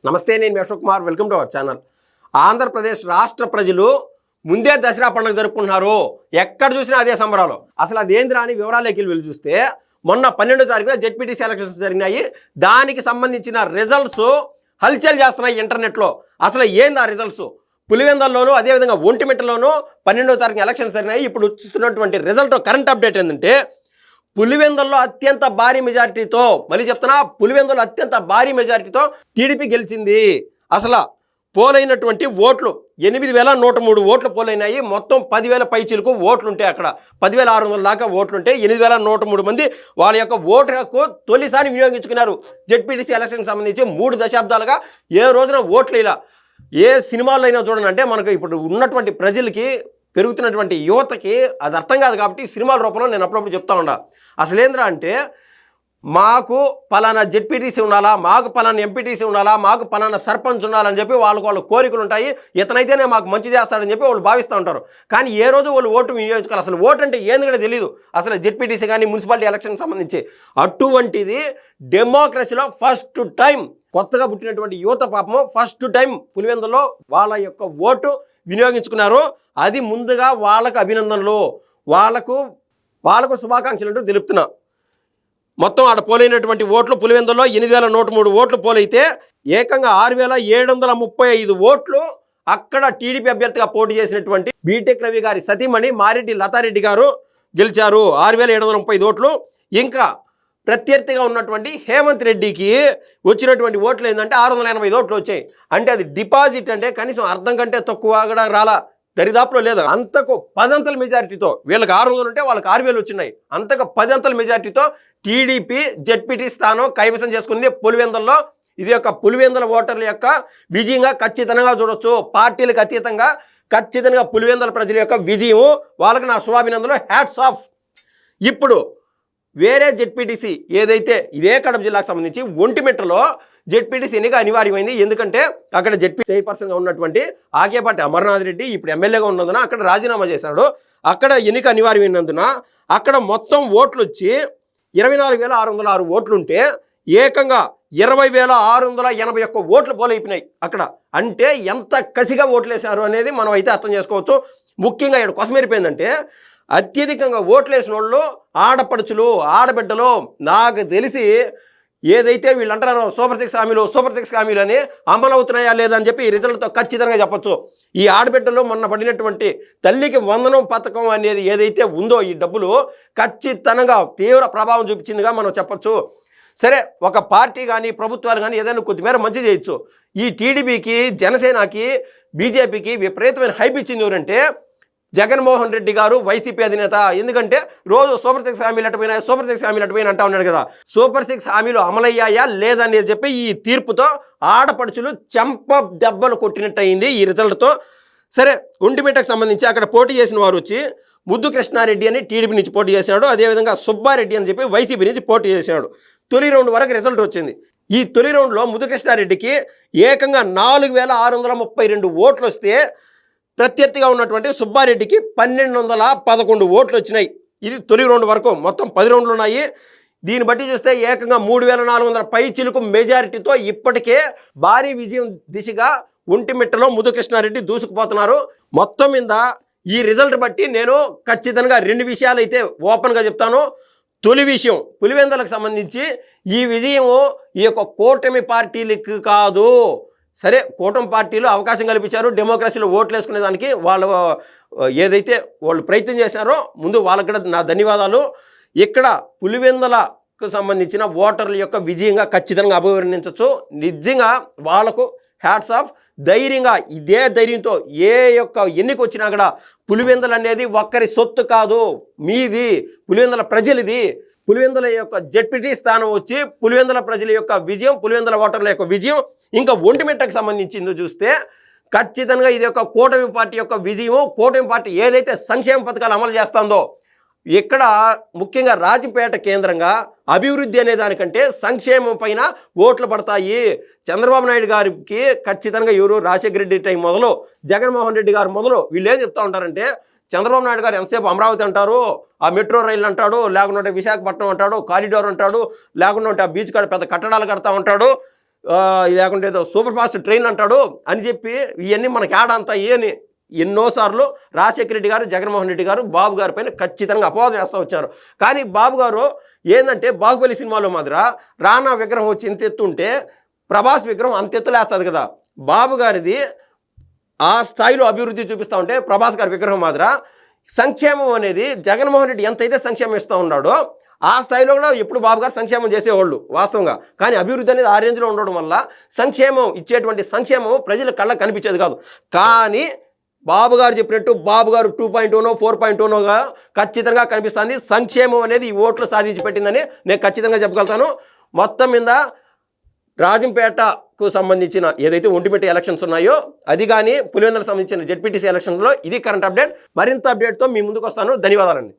నమస్తే, నేను మీ Ashok Kumar. Welcome to our channel. Andhra Pradesh రాష్ట్ర ప్రజలు ముందే దసరా పండుగ జరుపుకుంటున్నారు. ఎక్కడ చూసినా అదే సంబరాలు. అసలు అదేంద్రా అని వివరాలకి వెళ్ళి చూస్తే మొన్న 12వ తారీఖున జెడ్పీటీసీ ఎలక్షన్స్ జరిగినాయి. దానికి సంబంధించిన రిజల్ట్స్ హల్చల్ చేస్తున్నాయి ఇంటర్నెట్లో. అసలు ఏంది ఆ రిజల్ట్స్? పులివెందల్లోనూ అదేవిధంగా ఒంటిమిట్టలోనూ 12వ తారీఖున ఎలక్షన్స్ జరిగినాయి. ఇప్పుడు వచ్చిస్తున్నటువంటి రిజల్ట్ కరెంట్ అప్డేట్ ఏంటంటే, పులివెందుల్లో అత్యంత భారీ మెజారిటీతో, మళ్ళీ చెప్తున్నా, పులివెందుల్లో అత్యంత భారీ మెజారిటీతో టీడీపీ గెలిచింది. అసలు పోలైనటువంటి ఓట్లు 8,103 ఓట్లు పోలైనాయి. మొత్తం 10,000 పైచీలకు ఓట్లు ఉంటాయి. అక్కడ 10,600 దాకా ఓట్లుంటే 8,103 మంది వాళ్ళ యొక్క ఓటు హక్కు తొలిసారి వినియోగించుకున్నారు. జెడ్పీటీసీ ఎలక్షన్కి సంబంధించి 3 దశాబ్దాలుగా ఏ రోజున ఓట్లు ఇలా ఏ సినిమాల్లో అయినా చూడండి. అంటే మనకు ఇప్పుడు ఉన్నటువంటి ప్రజలకి, పెరుగుతున్నటువంటి యువతకి అది అర్థం కాదు. కాబట్టి సినిమాల రూపంలో నేను అప్పుడప్పుడు చెప్తా ఉన్నా. అసలు ఏంద్రా అంటే, మాకు పలానా జెడ్పీటీసీ ఉండాలా, మాకు పలానా ఎంపీటీసీ ఉండాలా, మాకు పలానా సర్పంచ్ ఉండాలని చెప్పి వాళ్ళ కోరికలు ఉంటాయి. ఇతనైతేనే మాకు మంచి చేస్తాడని చెప్పి వాళ్ళు భావిస్తూ ఉంటారు. కానీ ఏ రోజు వాళ్ళు ఓటు వినియోగించుకోవాలి. అసలు ఓటు అంటే ఏంది కూడా తెలియదు. అసలు జెడ్పీటీసీ కానీ మున్సిపాలిటీ ఎలక్షన్కి సంబంధించి అటువంటిది డెమోక్రసీలో ఫస్ట్ టైం కొత్తగా పుట్టినటువంటి యువత పాపము ఫస్ట్ టైం పులివెందులో వాళ్ళ యొక్క ఓటు వినియోగించుకున్నారు. అది ముందుగా వాళ్ళకు అభినందనలు, వాళ్ళకు శుభాకాంక్షలు అంటూ తెలుపుతున్నా. మొత్తం ఆడ పోలైనటువంటి ఓట్లు పులివెందుల్లో 8,103 ఓట్లు పోలైతే ఏకంగా 6,735 ఓట్లు అక్కడ టీడీపీ అభ్యర్థిగా పోటీ చేసినటువంటి బీటెక్ రవి గారి సతీమణి మారెడ్డి లతారెడ్డి గారు గెలిచారు. 6,735 ఓట్లు. ఇంకా ప్రత్యర్థిగా ఉన్నటువంటి హేమంత్ రెడ్డికి వచ్చినటువంటి ఓట్లు ఏంటంటే 685 ఓట్లు వచ్చాయి. అంటే అది డిపాజిట్ అంటే కనీసం అర్థం కంటే తక్కువ కూడా రాలా, దరిదాపులో లేదు. అంతకు 10 అంతల మెజారిటీతో, వీళ్ళకి 600 ఉంటే వాళ్ళకి 6,000 వచ్చినాయి. అంతకు 10 అంతల మెజారిటీతో టీడీపీ జెడ్పీటీ స్థానం కైవసం చేసుకుంది పులివెందుల్లో. ఇది యొక్క పులివెందుల ఓటర్ల యొక్క విజయంగా ఖచ్చితంగా చూడొచ్చు. పార్టీలకు అతీతంగా ఖచ్చితంగా పులివెందుల ప్రజల యొక్క విజయం. వాళ్ళకి నా శుభాభినందనలు, హ్యాట్స్ ఆఫ్. ఇప్పుడు వేరే జెడ్పీటీసీ ఏదైతే ఇదే కడప జిల్లాకు సంబంధించి ఒంటిమిట్టలో జెడ్పీటీసీ ఎన్నిక అనివార్యమైంది. ఎందుకంటే అక్కడ జెడ్పీ చైర్పర్సన్గా ఉన్నటువంటి ఆకేపాటి అమర్నాథ్ రెడ్డి ఇప్పుడు ఎమ్మెల్యేగా ఉన్నందున అక్కడ రాజీనామా చేశాడు. అక్కడ ఎన్నిక అనివార్యమైనందున అక్కడ మొత్తం ఓట్లు వచ్చి 24,606 ఓట్లుంటే ఏకంగా 20,681 ఓట్లు పోలైపోయినాయి అక్కడ. అంటే ఎంత కసిగా ఓట్లేశారు అనేది మనం అయితే అర్థం చేసుకోవచ్చు. ముఖ్యంగా ఇక్కడ కొసమెరిపోయిందంటే, అత్యధికంగా ఓట్లేసిన వాళ్ళు ఆడపడుచులు, ఆడబిడ్డలు. నాకు తెలిసి ఏదైతే వీళ్ళు అంటారో సూపర్ సిక్స్ హామీలు అని అమలవుతున్నాయా లేదని చెప్పి ఈ రిజల్ట్తో ఖచ్చితంగా చెప్పచ్చు. ఈ ఆడబిడ్డలు మొన్న పడినటువంటి తల్లికి వందనం పథకం అనేది ఏదైతే ఉందో, ఈ డబ్బులు ఖచ్చితంగా తీవ్ర ప్రభావం చూపించిందిగా మనం చెప్పచ్చు. సరే, ఒక పార్టీ కానీ ప్రభుత్వాలు కానీ ఏదైనా కొద్దిమేర మంచి చేయొచ్చు. ఈ టీడీపీకి, జనసేనకి, బీజేపీకి విపరీతమైన హైప్ ఇచ్చింది ఎవరంటే జగన్మోహన్ రెడ్డి గారు, వైసీపీ అధినేత. ఎందుకంటే రోజు సూపర్ సిక్స్ హామీలు అటుపోయినా అంటా ఉన్నాడు కదా. సూపర్ సిక్స్ హామీలు అమలయ్యాయా లేదని చెప్పి ఈ తీర్పుతో ఆడపడుచులు చెంప దెబ్బలు కొట్టినట్టు అయింది ఈ రిజల్ట్తో. సరే, ఒంటిమిట్టకు సంబంధించి అక్కడ పోటీ చేసిన వారు వచ్చి ముద్దు కృష్ణారెడ్డి అని టీడీపీ నుంచి పోటీ చేశాడు. అదేవిధంగా సుబ్బారెడ్డి అని చెప్పి వైసీపీ నుంచి పోటీ చేశాడు. తొలి రౌండ్ వరకు రిజల్ట్ వచ్చింది. ఈ తొలి రౌండ్లో ముద్దు కృష్ణారెడ్డికి ఏకంగా 4,632 ఓట్లు వస్తే ప్రత్యర్థిగా ఉన్నటువంటి సుబ్బారెడ్డికి 1,211 ఓట్లు వచ్చినాయి. ఇది తొలి రౌండ్ వరకు. మొత్తం 10 రౌండ్లు ఉన్నాయి. దీన్ని బట్టి చూస్తే ఏకంగా 3,400 పైచిలుకు మెజారిటీతో ఇప్పటికే భారీ విజయం దిశగా ఒంటిమిట్టలో ముద్దు కృష్ణారెడ్డి దూసుకుపోతున్నారు. మొత్తం మీద ఈ రిజల్ట్ బట్టి నేను ఖచ్చితంగా 2 విషయాలు అయితే ఓపెన్గా చెప్తాను. తొలి విషయం, పులివెందులకు సంబంధించి ఈ విజయము ఈ యొక్క కూటమి పార్టీలకు కాదు. సరే, కూటమి పార్టీలు అవకాశం కల్పించారు డెమోక్రసీలో ఓట్లు వేసుకునే దానికి. వాళ్ళు ఏదైతే వాళ్ళు ప్రయత్నం చేశారో ముందు వాళ్ళకి కూడా నా ధన్యవాదాలు. ఇక్కడ పులివెందులకు సంబంధించిన ఓటర్ల యొక్క విజయంగా ఖచ్చితంగా అభివర్ణించవచ్చు. నిజంగా వాళ్ళకు హ్యాట్స్ ఆఫ్. ధైర్యంగా ఇదే ధైర్యంతో ఏ యొక్క ఎన్నిక వచ్చినా కూడా పులివెందులు అనేది ఒక్కరి సొత్తు కాదు, మీది, పులివెందుల ప్రజలది. పులివెందుల యొక్క జెడ్పీటీ స్థానం వచ్చి పులివెందుల ప్రజల యొక్క విజయం, పులివెందుల ఓటర్ల యొక్క విజయం. ఇంకా ఒంటిమిట్టకు సంబంధించిందో చూస్తే ఖచ్చితంగా ఇది ఒక కూటమి పార్టీ యొక్క విజయం. కూటమి పార్టీ ఏదైతే సంక్షేమ పథకాలు అమలు చేస్తుందో, ఇక్కడ ముఖ్యంగా రాజంపేట కేంద్రంగా అభివృద్ధి అనే దానికంటే సంక్షేమం పైన ఓట్లు పడతాయి. చంద్రబాబు నాయుడు గారికి ఖచ్చితంగా రాజశేఖర రెడ్డి టైం మొదలు, జగన్మోహన్ రెడ్డి గారు మొదలు వీళ్ళు ఏం చెప్తా ఉంటారంటే, చంద్రబాబు నాయుడు గారు ఎంతసేపు అమరావతి అంటారు, ఆ మెట్రో రైలు అంటాడు, లేకుంటే విశాఖపట్నం అంటాడు, కారిడార్ అంటాడు, లేకుంటే ఆ బీచ్ కాడ పెద్ద కట్టడాలు కడతా ఉంటాడు, లేకుంటే ఏదో సూపర్ ఫాస్ట్ ట్రైన్ అంటాడు అని చెప్పి ఇవన్నీ మనకి ఆడంతా ఏని ఎన్నోసార్లు రాజశేఖర రెడ్డి గారు, జగన్మోహన్ రెడ్డి గారు బాబు గారి పైన ఖచ్చితంగా అపవాదం వేస్తూ వచ్చారు. కానీ బాబు గారు ఏంటంటే బాహుబలి సినిమాలో మాదిర రానా విగ్రహం వచ్చి ఇంత ఎత్తుంటే ప్రభాస్ విగ్రహం అంత ఎత్తులేస్తుంది కదా. బాబు గారిది ఆ స్థాయిలో అభివృద్ధి చూపిస్తూ ఉంటే ప్రభాస్ గారి విగ్రహం మాదిర సంక్షేమం అనేది జగన్మోహన్ రెడ్డి ఎంతైతే సంక్షేమం ఇస్తూ ఉన్నాడో ఆ స్థాయిలో కూడా ఎప్పుడు బాబు గారు సంక్షేమం చేసేవాళ్ళు వాస్తవంగా. కానీ అభివృద్ధి అనేది ఆ రేంజ్లో ఉండడం వల్ల సంక్షేమం ఇచ్చేటువంటి సంక్షేమం ప్రజల కళ్ళకు కనిపించేది కాదు. కానీ బాబు గారు చెప్పినట్టు బాబు గారు 2.0 4.0గా ఖచ్చితంగా కనిపిస్తుంది. సంక్షేమం అనేది ఈ ఓట్లు సాధించి పెట్టిందని నేను ఖచ్చితంగా చెప్పగలుగుతాను. మొత్తం మీద రాజంపేటకు సంబంధించిన ఏదైతే ఒంటిమిట్ట ఎలక్షన్స్ ఉన్నాయో అది కానీ పులివెందులకు సంబంధించిన జెడ్పీటీసీ ఎలక్షన్లో ఇది కరెంట్ అప్డేట్. మరింత అప్డేట్తో మీ ముందుకు వస్తాను. ధన్యవాదాలండి.